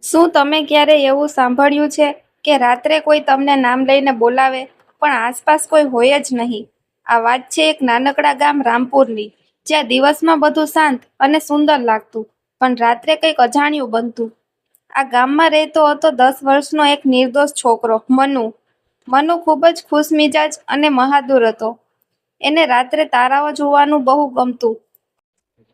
શું તમે ક્યારેય એવું સાંભળ્યું છે કે રાત્રે કોઈ તમને નામ લઈને બોલાવે પણ આસપાસ કોઈ હોય જ નહીં? આ વાત છે એક નાનકડા ગામ રામપુરની, જ્યાં દિવસમાં બધું શાંત અને સુંદર લાગતું, પણ રાત્રે કંઈક અજાણ્યું બનતું. આ ગામમાં રહેતો હતો 10 વર્ષનો એક નિર્દોષ છોકરો, મનુ. મનુ ખૂબ જ ખુશમિજાજ અને બહાદુર હતો. એને રાત્રે તારાઓ જોવાનું બહુ ગમતું.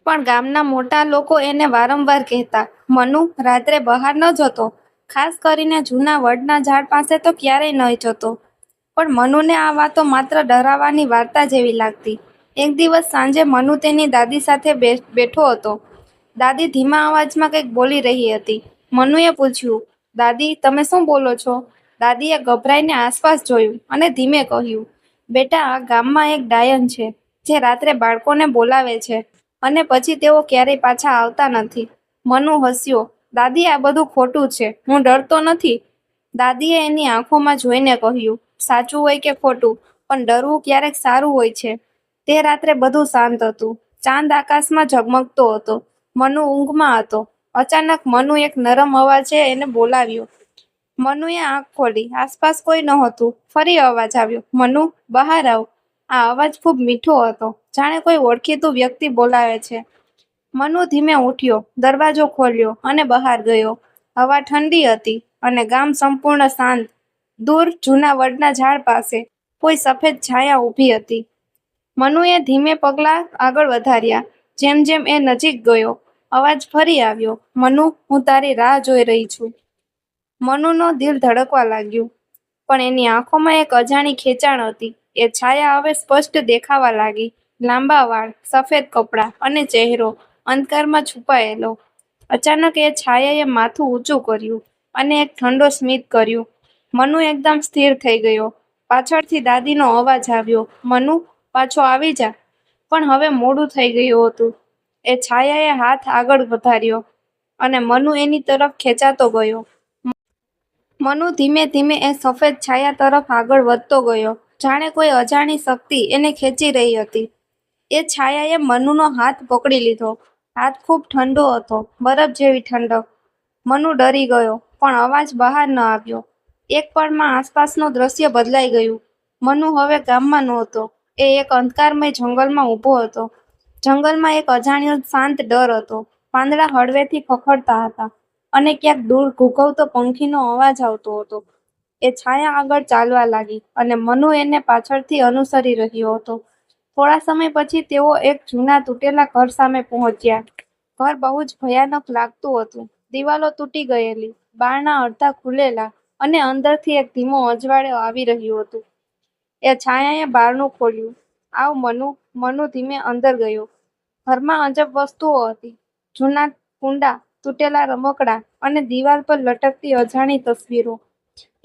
પણ ગામના મોટા લોકો એને વારંવાર કહેતા, મનુ, રાત્રે બહાર ન જતો, ખાસ કરીને જૂના વડના ઝાડ પાસે તો ક્યારેય ન જતો. પણ મનુને આ વાતો માત્ર ડરાવવાની વાર્તા જેવી લાગતી. એક દિવસ સાંજે મનુ તેની દાદી સાથે બેઠો હતો. દાદી ધીમા અવાજમાં કંઈક બોલી રહી હતી. મનુએ પૂછ્યું, દાદી, તમે શું બોલો છો? દાદીએ ગભરાઈને આસપાસ જોયું અને ધીમે કહ્યું, બેટા, આ ગામમાં એક ડાયન છે, જે રાત્રે બાળકોને બોલાવે છે અને પછી તેઓ ક્યારેય પાછા આવતા નથી. મનુ હસ્યો. દાદી, આ બધું ખોટું છે, હું ડરતો નથી. દાદીએ એની આંખોમાં જોઈને કહ્યું, સાચું હોય કે ખોટું, પણ ડરવું ક્યારેક સારું હોય છે. તે રાત્રે બધું શાંત હતું. ચાંદ આકાશમાં ઝગમગતો હતો. મનુ ઊંઘમાં હતો. અચાનક મનુ એક નરમ અવાજે એને બોલાવ્યો. મનુએ આંખ ખોલી. આસપાસ કોઈ નહોતું. ફરી અવાજ આવ્યો, મનુ, બહાર આવ. આ અવાજ ખૂબ મીઠો હતો, જાણે કોઈ ઓળખીતું વ્યક્તિ બોલાવે છે. મનુ ધીમે ઉઠ્યો, દરવાજો ખોલ્યો અને બહાર ગયો. હવા ઠંડી હતી અને ગામ સંપૂર્ણ શાંત. દૂર જૂના વડના ઝાડ પાસે કોઈ સફેદ છાયા ઊભી હતી. મનુએ ધીમે પગલાં આગળ વધાર્યા. જેમ જેમ એ નજીક ગયો, અવાજ ફરી આવ્યો, મનુ, હું તારી રાહ જોઈ રહી છું. મનુનો દિલ ધડકવા લાગ્યું, પણ એની આંખોમાં એક અજાણી ખેંચાણ હતી. એ છાયા હવે સ્પષ્ટ દેખાવા લાગી. લાંબા વાળ, સફેદ કપડાં અને ચહેરો અંધકારમાં છુપાયેલો. અચાનક એ છાયાએ માથું ઊંચું કર્યું અને એક ઠંડો સ્મિત કર્યું. મનુ એકદમ સ્થિર થઈ ગયો. પાછળથી દાદીનો અવાજ આવ્યો, મનુ, પાછો આવી જા. પણ હવે મોડું થઈ ગયું હતું. એ છાયાએ હાથ આગળ વધાર્યો અને મનુ એની તરફ ખેંચાતો ગયો. મનુ ધીમે ધીમે એ સફેદ છાયા તરફ આગળ વધતો ગયો, જાણે કોઈ અજાણી શક્તિ એને ખેંચી રહી હતી. એ છાયાએ મનુનો હાથ પકડી લીધો. હાથ ખૂબ ઠંડો હતો, બરફ જેવી ઠંડક. મનુ ડરી ગયો, પણ અવાજ બહાર ન આવ્યો. એક પળમાં આસપાસનું દ્રશ્ય બદલાઈ ગયું. મનુ હવે ગામમાં નહોતો. એ એક અંધકારમય જંગલમાં ઊભો હતો. જંગલમાં એક અજાણ્યો શાંત ડર હતો. પાંદડા હળવેથી ખખડતા હતા અને ક્યાંક દૂર ઘૂઘવતો પંખીનો અવાજ આવતો હતો. એ છાયા આગળ ચાલવા લાગી અને મનુ એને પાછળથી અનુસરી રહ્યો હતો. થોડા સમય પછી તેઓ એક જૂના તૂટેલા ઘર સામે પહોંચ્યા. ઘર બહુ જ ભયાનક લાગતું હતું. દિવાલો તૂટી ગયેલી, બારણાં અડધા ખુલેલા અને અંદરથી એક ધીમો અજવાળો આવી રહ્યું હતું. એ છાયાએ બારણું ખોલ્યું. આવ, મનુ. મનુ ધીમે અંદર ગયો. ઘરમાં અજબ વસ્તુઓ હતી. જૂના કુંડા, તૂટેલા રમકડાં અને દિવાલ પર લટકતી અજાણી તસવીરો.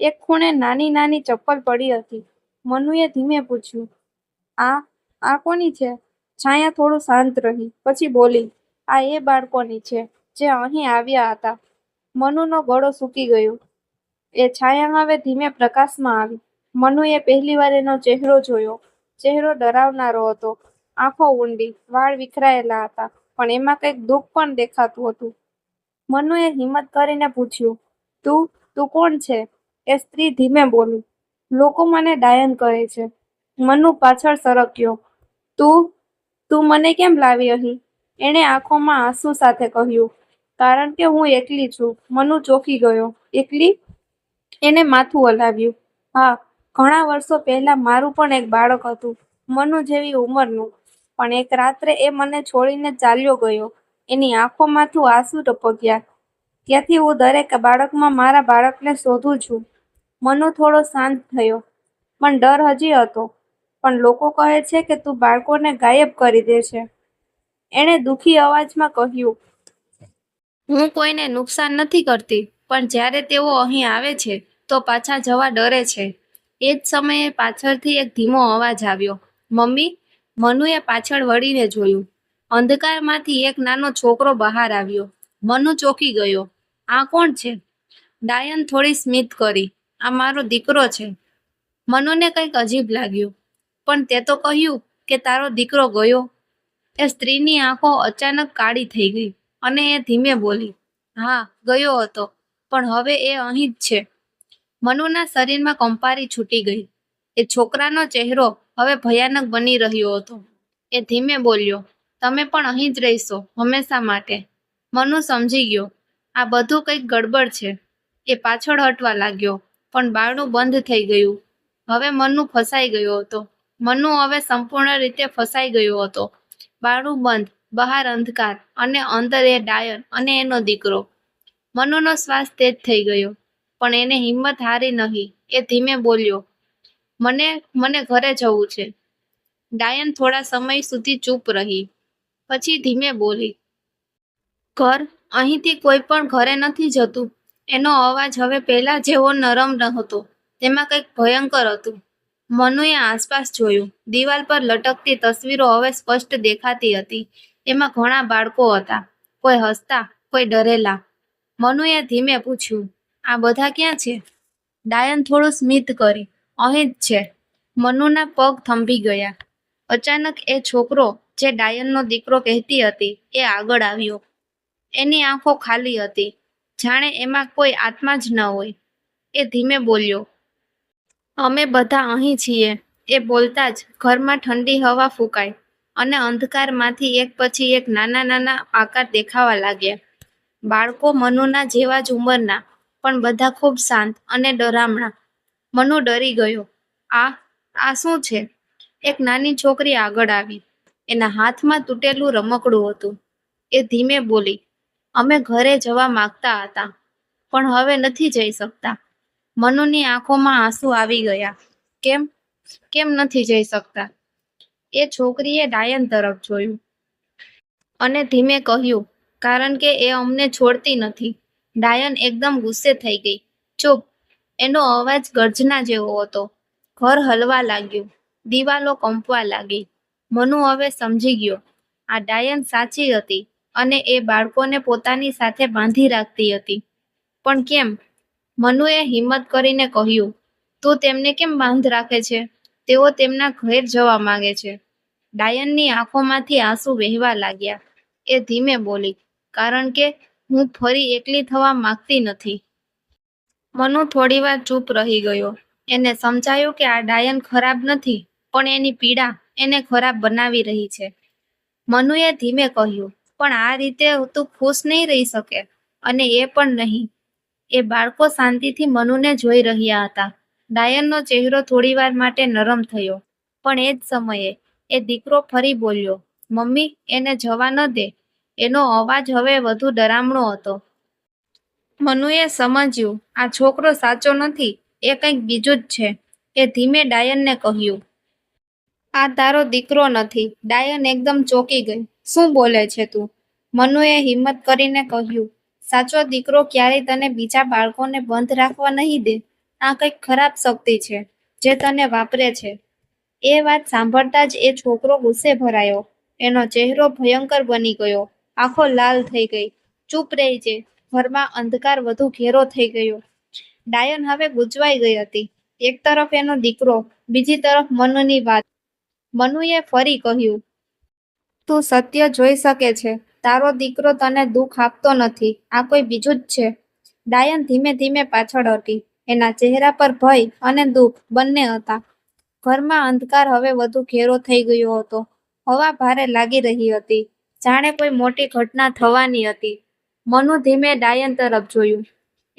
એક ખૂણે નાની નાની ચપ્પલ પડી હતી. મનુએ ધીમે પૂછ્યું, આ કોની છે? છાયા થોડું શાંત રહી, પછી બોલી, આ એ બાળકોની છે, જે અહીં આવ્યા હતા. મનુનો ગળો સૂકી ગયો. એ છાયા હવે ધીમે પ્રકાશમાં આવી. મનુએ પહેલીવાર એનો ચહેરો જોયો. ચહેરો ડરાવનારો હતો. આંખો ઊંડી, વાળ વિખરાયેલા હતા, પણ એમાં કંઈક દુઃખ પણ દેખાતું હતું. મનુએ હિંમત કરીને પૂછ્યું, તું કોણ છે? એ સ્ત્રી ધીમે બોલી, લોકો મને ડાયન કહે છે. મનુ પાછળ સરક્યો. તું મને કેમ લાવી અહીં? એણે આંખોમાં આંસુ સાથે કહ્યું, કારણ કે હું એકલી છું. મનુ ચોંકી ગયો. એકલી? એને માથું હલાવ્યું. હા, ઘણા વર્ષો પહેલા મારું પણ એક બાળક હતું, મનુ જેવી ઉંમરનું. પણ એક રાત્રે એ મને છોડીને ચાલ્યો ગયો. એની આંખોમાંથી આંસુ ટપક્યા. ત્યાંથી હું દરેક બાળકમાં મારા બાળકને શોધું છું. મનુ થોડો શાંત થયો, પણ ડર હજી હતો. પણ લોકો કહે છે કે તું બાળકોને ગાયબ કરી દે છે. એણે દુઃખી અવાજમાં કહ્યું, હું કોઈને નુકસાન નથી કરતી, પણ જ્યારે તેઓ અહીં આવે છે તો પાછા જવા ડરે છે. એ જ સમયે પાછળથી એક ધીમો અવાજ આવ્યો, મમ્મી. મનુએ પાછળ વળીને જોયું. અંધકારમાંથી એક નાનો છોકરો બહાર આવ્યો. મનુ ચોંકી ગયો. આ કોણ છે? ડાયન થોડી સ્મિત કરી, આ મારો દીકરો છે. મનુને કંઈક અજીબ લાગ્યું, પણ તે તો કહ્યું કે તારો દીકરો ગયો. એ સ્ત્રીની આંખો અચાનક કાળી થઈ ગઈ અને એ ધીમે બોલી, હા, ગયો હતો. પણ હવે એ અહીં જ છે. મનુના શરીરમાં કંપારી છૂટી ગઈ. એ છોકરાનો ચહેરો હવે ભયાનક બની રહ્યો હતો. એ ધીમે બોલ્યો, તમે પણ અહીં જ રહીશો હંમેશા માટે. મનુ સમજી ગયો, આ બધું કંઈક ગડબડ છે. એ પાછળ હટવા લાગ્યો, પણ બારણું બંધ થઈ ગયું. હવે મનુ ફસાઈ ગયો હતો. મનુ હવે સંપૂર્ણ રીતે ફસાઈ ગયો હતો. બારણું બંધ, બહાર અંધકાર, અને અંદર એ ડાયન અને એનો દીકરો. મનુનો શ્વાસ તેજ થઈ ગયો, પણ એને હિંમત હારી નહીં. એ ધીમે બોલ્યો, મને ઘરે જવું છે. ડાયન થોડા સમય સુધી ચૂપ રહી. પછી ધીમે બોલી, ઘર? અહીંથી કોઈ પણ ઘરે નથી જતું. એનો અવાજ હવે પહેલા જેવો નરમ ન હતો, તેમાં કંઈક ભયંકર હતું. મનુએ આસપાસ જોયું. દિવાલ પર લટકતી તસવીરો હવે સ્પષ્ટ દેખાતી હતી. એમાં ઘણા બાળકો હતા, કોઈ હસતા, કોઈ ડરેલા. મનુએ ધીમે પૂછ્યું, આ બધા ક્યાં છે? ડાયન થોડું સ્મિત કરી, અહીં જ છે. મનુના પગ થંભી ગયા. અચાનક એ છોકરો, જે ડાયનનો દીકરો કહેતી હતી, એ આગળ આવ્યો. એની આંખો ખાલી હતી, જાણે એમાં કોઈ આત્મા જ ન હોય. એ ધીમે બોલ્યો, અમે બધા અહીં છીએ. એ બોલતા જ ઘરમાં ઠંડી હવા ફૂંકાઈ, અને અંધકારમાંથી એક પછી એક નાના નાના આકાર દેખાવા લાગ્યા. બાળકો મનુના જેવા જ ઉંમરના, પણ બધા ખૂબ શાંત અને ડરામણા. મનુ ડરી ગયો. આ શું છે? એક નાની છોકરી આગળ આવી. એના હાથમાં તૂટેલું રમકડું હતું. એ ધીમે બોલી, અમે ઘરે જવા માંગતા હતા, પણ હવે નથી જઈ શકતા. મનુની આંખોમાં આંસુ આવી ગયા. કેમ નથી જઈ શકતા? એ છોકરીએ ડાયન તરફ જોયું અને ધીમે કહ્યું, કારણ કે એ અમને છોડતી નથી. ડાયન એકદમ ગુસ્સે થઈ ગઈ. ચૂપ! એનો અવાજ ગર્જના જેવો હતો. ઘર હલવા લાગ્યું. દિવાલો કંપવા લાગી. મનુ હવે સમજી ગયો, આ ડાયન સાચી હતી, અને એ બાળકોને પોતાની સાથે બાંધી રાખતી હતી. પણ કેમ? મનુએ હિંમત કરીને કહ્યું, તું તેમને કેમ બાંધ રાખે છે? તેઓ તેમના ઘેર જવા માંગે છે. ડાયનની આંખોમાંથી આંસુ વહેવા લાગ્યા. એ ધીમે બોલી, કારણ કે હું ફરી એકલી થવા માંગતી નથી. મનુ થોડીવાર ચૂપ રહી ગયો. એને સમજાયું કે આ ડાયન ખરાબ નથી, પણ એની પીડા એને ખરાબ બનાવી રહી છે. મનુએ ધીમે કહ્યું, પણ આ રીતે તું ખુશ નહીં રહી શકે, અને એ પણ નહીં. એ બાળકો શાંતિથી મનુને જોઈ રહ્યા હતા. ડાયનનો ચહેરો થોડીવાર માટે નરમ થયો, પણ એ જ સમયે એ દીકરો ફરી બોલ્યો, મમ્મી, એને જવા ન દે. એનો અવાજ હવે વધુ ડરામણો હતો. મનુએ સમજ્યું, આ છોકરો સાચો નથી, એ કંઈક બીજું જ છે. એ ધીમે ડાયનને કહ્યું, આ તારો દીકરો નથી. ડાયન એકદમ ચોંકી ગઈ. શું બોલે છે તું? મનુએ હિંમત કરીને કહ્યું, સાચો દીકરો ક્યારેય તને બીજા બાળકોને બંધ રાખવા નહીં દે. આ કંઈક ખરાબ શક્તિ છે, જે તને વાપરે છે. એ વાત સાંભળતા જ એ છોકરો ગુસ્સે ભરાયો. એનો ચહેરો ભયંકર બની ગયો. આંખો લાલ થઈ ગઈ. ચૂપ રહેજે. ઘરમાં અંધકાર વધુ ઘેરો થઈ ગયો. ડાયન હવે ગૂંચવાઈ ગઈ હતી. એક તરફ એનો દીકરો, બીજી તરફ મનુની વાત. મનુએ ફરી કહ્યું, તું સત્ય જોઈ શકે છે. તારો દીકરો તને દુઃખ આપતો નથી. આ કોઈ બીજું જ છે. ડાયન ધીમે ધીમે પાછળ હટી. એના ચહેરા પર ભય અને દુઃખ બંને હતા. ઘરમાં અંધકાર હવે વધુ ઘેરો થઈ ગયો હતો. હવા ભારે લાગી રહી હતી, જાણે કોઈ મોટી ઘટના થવાની હતી. મનુ ધીમે ડાયન તરફ જોયું.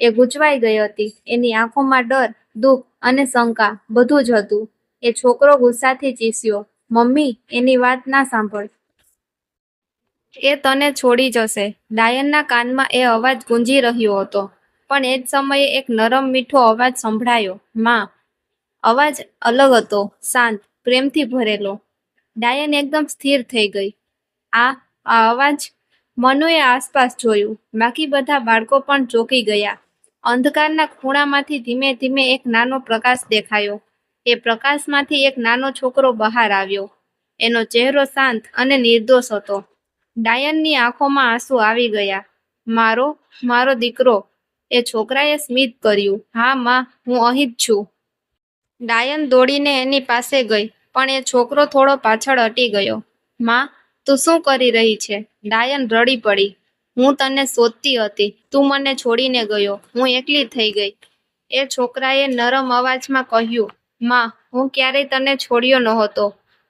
એ ગૂંચવાઈ ગઈ હતી. એની આંખોમાં ડર, દુઃખ અને શંકા બધું જ હતું. એ છોકરો ગુસ્સાથી ચીસ્યો, મમ્મી, એની વાત ના સાંભળ. એ તને છોડી જશે. ડાયનના કાનમાં એ અવાજ ગુંજી રહ્યો હતો. પણ એ જ સમયે એક નરમ મીઠો અવાજ સંભળાયો, માં. અવાજ અલગ હતો, શાંત, પ્રેમથી ભરેલો. ડાયન એકદમ સ્થિર થઈ ગઈ. આ અવાજ? મનુએ આસપાસ જોયું. બાકી બધા બાળકો પણ ચોંકી ગયા. અંધકારના ખૂણામાંથી ધીમે ધીમે એક નાનો પ્રકાશ દેખાયો. એ પ્રકાશમાંથી એક નાનો છોકરો બહાર આવ્યો. એનો ચહેરો શાંત અને નિર્દોષ હતો. ડાયનની આંખોમાં આંસુ આવી ગયા. મારો દીકરો. એ છોકરાએ સ્મિત કર્યું. હા માં, હું અહીં જ છું. ડાયન દોડીને એની પાસે ગઈ, પણ એ છોકરો થોડો પાછળ હટી ગયો. માં, તું શું કરી રહી છે? ડાયન રડી પડી. હું તને શોધતી હતી, તું મને છોડીને ગયો, હું એકલી થઈ ગઈ. એ છોકરાએ નરમ અવાજમાં કહ્યું, માં, હું ક્યારેય તને છોડ્યો નહોતો,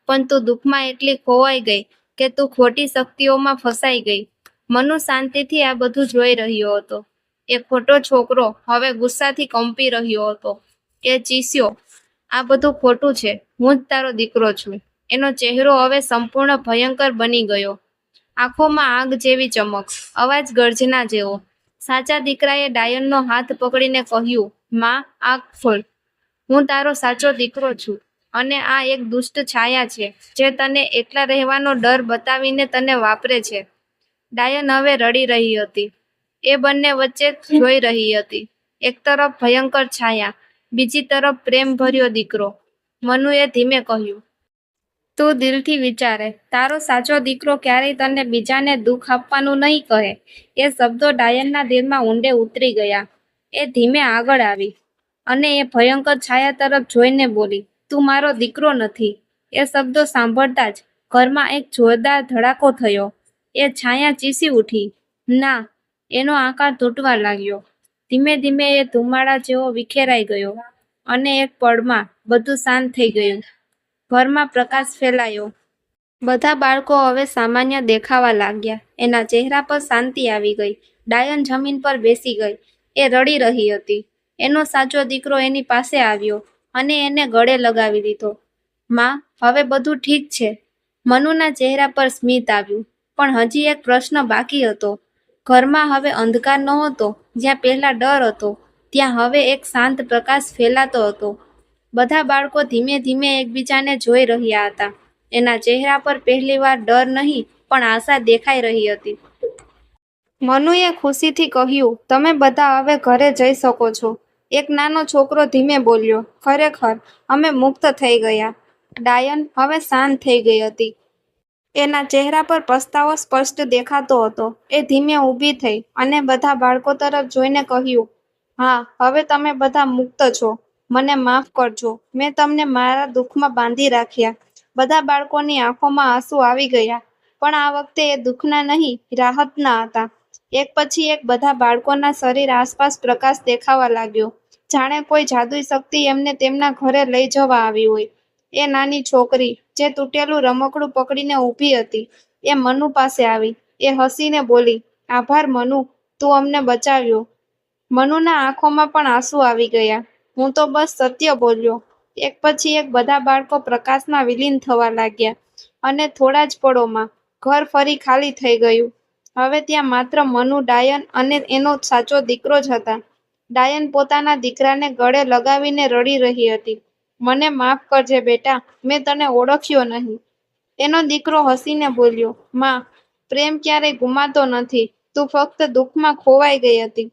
પણ તું દુઃખમાં એટલી ખોવાઈ ગઈ કે તું ખોટી શક્તિઓમાં ફસાઈ ગઈ. મનુ શાંતિથી આ બધું જોઈ રહ્યો હતો. એ ખોટો છોકરો હવે ગુસ્સાથી કંપી રહ્યો હતો. એ ચીસ્યો, આ બધું ખોટું છે, હું જ તારો દીકરો છું. એનો ચહેરો હવે સંપૂર્ણ ભયંકર બની ગયો. આંખોમાં આગ જેવી ચમક, અવાજ ગર્જના જેવો. સાચા દીકરાએ ડાયનનો હાથ પકડીને કહ્યું, માં, આંખ ખોલ. હું તારો સાચો દીકરો છું, અને આ એક દુષ્ટ છાયા છે જે તને એકલા રહેવાનો ડર બતાવીને તને વાપરે છે. ડાયન હવે રડી રહી હતી. એ બંને વચ્ચે જોઈ રહી હતી. એક તરફ ભયંકર છાયા, બીજી તરફ પ્રેમભર્યો દીકરો. મનુએ ધીમે કહ્યું, તું દિલથી વિચારે, તારો સાચો દીકરો ક્યારેય તને બીજાને દુઃખ આપવાનું નહીં કહે. એ શબ્દો ડાયનના દિલમાં ઊંડે ઉતરી ગયા. એ ધીમે આગળ આવી અને એ ભયંકર છાયા તરફ જોઈને બોલી, તું મારો દીકરો નથી. એ શબ્દો સાંભળતા જ ઘરમાં એક જોરદાર ધડાકો થયો. એ છાયા ચીસી ઉઠી. ના! એનો આકાર તૂટવા લાગ્યો. ધીમે ધીમે એ ધુમાડા જેવો વિખેરાઈ ગયો અને એક પળમાં બધું શાંત થઈ ગયું. ઘરમાં પ્રકાશ ફેલાયો. બધા બાળકો હવે સામાન્ય દેખાવા લાગ્યા. એના ચહેરા પર શાંતિ આવી ગઈ. ડાયન જમીન પર બેસી ગઈ. એ રડી રહી હતી. એનો સાચો દીકરો એની પાસે આવ્યો અને એને ગળે લગાવી દીધો. માં, હવે બધું ઠીક છે. મનુના ચહેરા પર સ્મિત આવ્યું. પણ હજી એક પ્રશ્ન બાકી હતો. ઘરમાં હવે અંધકાર નહોતો. જ્યાં પહેલા ડર હતો, ત્યાં હવે એક શાંત પ્રકાશ ફેલાતો હતો. બધા બાળકો ધીમે ધીમે એકબીજાને જોઈ રહ્યા હતા. એના ચહેરા પર પહેલીવાર ડર નહીં, પણ આશા દેખાઈ રહી હતી. મનુએ ખુશીથી કહ્યું, તમે બધા હવે ઘરે જઈ શકો છો. એક નાનો છોકરો ધીમે બોલ્યો, ખરેખર, અમે મુક્ત થઈ ગયા. ડાયન હવે શાંત થઈ ગઈ હતી. એના ચહેરા પર પસ્તાવો સ્પષ્ટ દેખાતો હતો. એ ધીમે ઊભી થઈ અને બધા બાળકો તરફ જોઈને કહ્યું, હા, હવે તમે બધા મુક્ત છો. મને માફ કરજો, મેં તમને મારા દુઃખમાં બાંધી રાખ્યા. બધા બાળકોની આંખોમાં આંસુ આવી ગયા, પણ આ વખતે એ દુઃખના નહીં, રાહતના હતા. એક પછી એક બધા બાળકોના શરીર આસપાસ પ્રકાશ દેખાવા લાગ્યો, જાણે કોઈ જાદુઈ શક્તિ એમને તેમના ઘરે લઈ જવા આવી હોય. એ નાની છોકરી જે તૂટેલું રમકડું પકડીને ઊભી હતી, એ મનુ પાસે આવી. એ હસીને બોલી, આભાર મનુ, તું અમને બચાવ્યો. મનુના આંખોમાં પણ આંસુ આવી ગયા. હું તો બસ સત્ય બોલ્યો. એક પછી એક બધા બાળકો પ્રકાશમાં વિલીન થવા લાગ્યા અને થોડા જ પળોમાં ઘર ફરી ખાલી થઈ ગયું. હવે ત્યાં માત્ર મનુ, ડાયન અને એનો સાચો દીકરો જ હતા. ડાયન પોતાના દીકરાને ગળે લગાવીને રડી રહી હતી. મને માફ કરજે બેટા, મેં તને ઓળખ્યો નહીં. એનો દીકરો હસીને બોલ્યો, માં, પ્રેમ ક્યારેય ગુમાતો નથી. તું ફક્ત દુઃખમાં ખોવાઈ ગઈ હતી.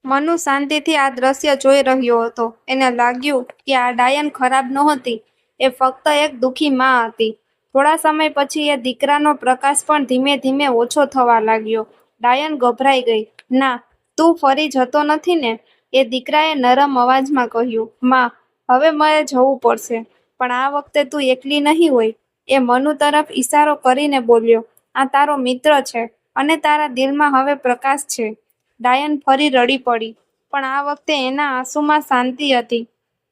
મનુ શાંતિથી આ દ્રશ્ય જોઈ રહ્યો હતો. એને લાગ્યું કે આ ડાયન ખરાબ નહોતી, એ ફક્ત એક દુઃખી માં હતી. થોડા સમય પછી એ દીકરાનો પ્રકાશ પણ ધીમે ધીમે ઓછો થવા લાગ્યો. ડાયન ગભરાઈ ગઈ. ના, તું ફરી જતો નથી ને? એ દીકરાએ નરમ અવાજમાં કહ્યું, માં, હવે મારે જવું પડશે, પણ આ વખતે તું એકલી નહીં હોય. એ મનુ તરફ ઈશારો કરીને બોલ્યો, આ તારો મિત્ર છે અને તારા દિલમાં હવે પ્રકાશ છે. ડાયન ફરી રડી પડી, પણ આ વખતે એના આંસુમાં શાંતિ હતી.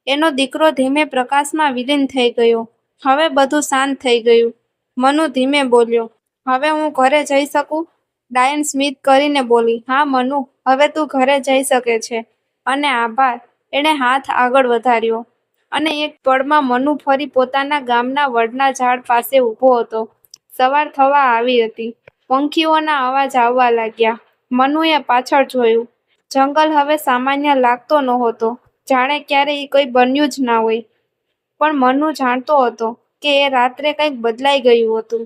એનો દીકરો ધીમે પ્રકાશમાં વિલીન થઈ ગયો. હવે બધું શાંત થઈ ગયું. મનુ ધીમે બોલ્યો, હવે હું ઘરે જઈ શકું? ડાયન સ્મિત કરીને બોલી, હા મનુ, હવે તું ઘરે જઈ શકે છે. અને આભાર. એણે હાથ આગળ વધાર્યો અને એક પળમાં મનુ ફરી પોતાના ગામના વડના ઝાડ પાસે ઊભો હતો. સવાર થવા આવી હતી. પંખીઓના અવાજ આવવા લાગ્યા. મનુએ પાછળ જોયું. જંગલ હવે સામાન્ય લાગતો નહોતો, જાણે ક્યારેય કંઈ બન્યું જ ના હોય. પણ મનુ જાણતો હતો કે એ રાત્રે કંઈક બદલાઈ ગયું હતું.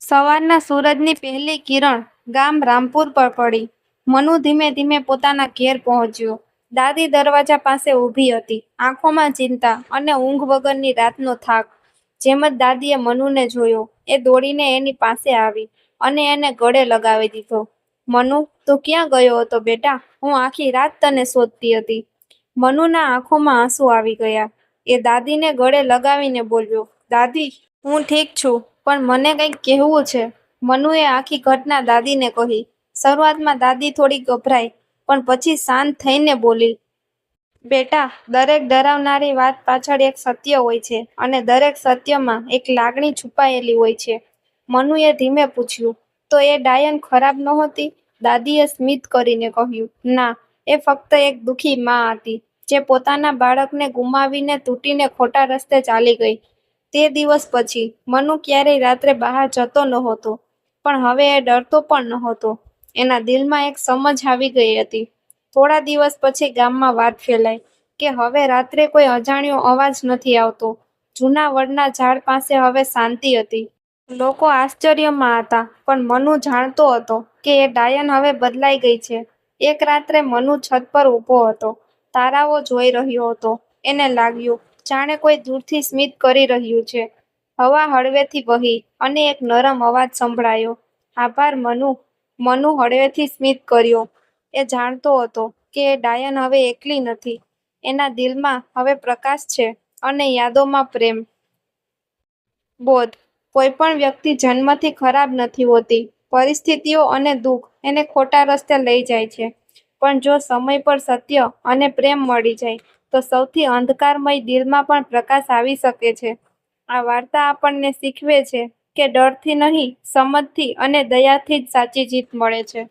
સવારના સૂરજની પહેલી કિરણ ગામ રામપુર પર પડી. મનુ ધીમે ધીમે પોતાના ઘેર પહોંચ્યો. દાદી દરવાજા પાસે ઊભી હતી, આંખોમાં ચિંતા અને ઊંઘ વગરની રાતનો થાક. જેમ જ દાદીએ મનુને જોયો, એ દોડીને એની પાસે આવી અને એને ગળે લગાવી દીધો. મનુ, તું ક્યાં ગયો હતો બેટા? હું આખી રાત તને શોધતી હતી. મનુના આંખોમાં આંસુ આવી ગયા. એ દાદીને ગળે લગાવીને બોલ્યો, દાદી, હું ઠીક છું, પણ મને કંઈક કહેવું છે. મનુએ આખી ઘટના દાદીને કહી. શરૂઆતમાં દાદી થોડી ગભરાઈ, પણ પછી શાંત થઈને બોલી, બેટા, દરેક ડરાવનારી વાત પાછળ એક સત્ય હોય છે અને દરેક સત્યમાં એક લાગણી છુપાયેલી હોય છે. મનુએ ધીમે પૂછ્યું, તો એ ડાયન ખરાબ નહોતી? દાદીએ સ્મિત કરીને કહ્યું, ના, એ ફક્ત એક દુઃખી માં હતી, જે પોતાના બાળકને ગુમાવીને તૂટીને ખોટા રસ્તે ચાલી ગઈ. તે દિવસ પછી મનુ ક્યારેય રાત્રે બહાર જતો નહોતો, પણ હવે એ ડરતો પણ નહોતો. એના દિલમાં એક સમજ આવી ગઈ હતી. થોડા દિવસ પછી ગામમાં વાત ફેલાઈ કે હવે રાત્રે કોઈ અજાણ્યો અવાજ નથી આવતો. જૂના વડના ઝાડ પાસે હવે શાંતિ હતી. લોકો આશ્ચર્યમાં હતા, પણ મનુ જાણતો હતો કે એ ડાયન હવે બદલાઈ ગઈ છે. એક રાત્રે મનુ છત પર ઊભો હતો, તારાઓ જોઈ રહ્યો હતો. એને લાગ્યું જાણે કોઈ દૂરથી સ્મિત કરી રહ્યું છે. હવા હળવેથી વહી અને એક નરમ અવાજ સંભળાયો, આભાર મનુ. મનુ હળવેથી સ્મિત કર્યો. એ જાણતો હતો કે એ ડાયન હવે એકલી નથી. એના દિલમાં હવે પ્રકાશ છે અને યાદોમાં પ્રેમ. બોધ: કોઈ પણ વ્યક્તિ જન્મથી ખરાબ નથી હોતી. પરિસ્થિતિઓ અને દુઃખ એને ખોટા રસ્તે લઈ જાય છે. પણ જો સમય પર સત્ય અને પ્રેમ મળી જાય, તો સૌથી અંધકારમય દિલમાં પણ પ્રકાશ આવી શકે છે. આ વાર્તા આપણને શીખવે છે કે ડરથી નહીં, સમજથી અને દયાથી જ સાચી જીત મળે છે.